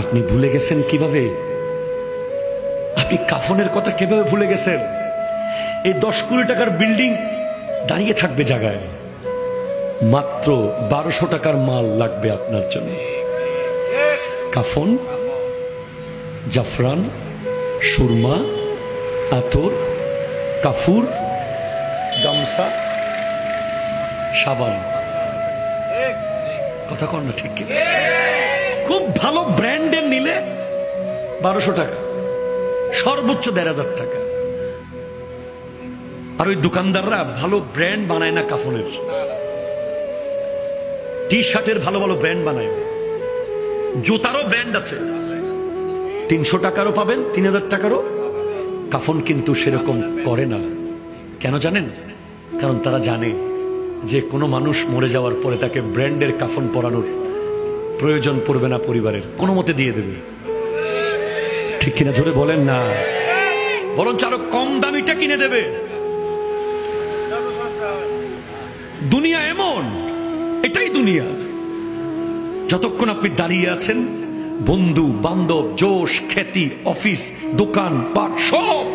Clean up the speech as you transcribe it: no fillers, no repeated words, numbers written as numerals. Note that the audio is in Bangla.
আপনি ভুলে গেছেন কিভাবে? আপনি কাফনের কথা কিভাবে ভুলে গেছেন? এই 10 কোটি টাকার বিল্ডিং দাঁড়িয়ে থাকবে জায়গায়, মাত্র 1200 টাকার মাল লাগবে আপনার জন্য। কাফন, জাফরান, সুরমা, আতর, কাফুর, গামছা, সাবান। কথা কন না ঠিক? খুব ভালো ব্র্যান্ডের নিলে 1200 টাকা, সর্বোচ্চ 1500 টাকা। আর ওই দোকানদাররা ভালো ব্র্যান্ড বানায় না কাফনের, টি শার্টের ভালো ভালো ব্র্যান্ড বানায়, জুতারও ব্র্যান্ড আছে, 300 টাকারও পাবেন, 3000 টাকারও। কাফন কিন্তু সেরকম করে না। কেন জানেন? কারণ তারা জানে যে কোনো মানুষ মরে যাওয়ার পরে তাকে ব্র্যান্ডের কাফন পরানোর প্রয়োজন পড়বে না, পরিবারের কোনো মতে দিয়ে দেবে। ঠিক কিনা জোরে বলেন না? বরঞ্চ আরো কম দামিটা কিনে দেবে। দুনিয়া এমন, এটাই দুনিয়া। যতক্ষণ আপনি দাঁড়িয়ে আছেন, বন্ধু বান্ধব, জোশ, খ্যাতি, অফিস, দোকান পাট সব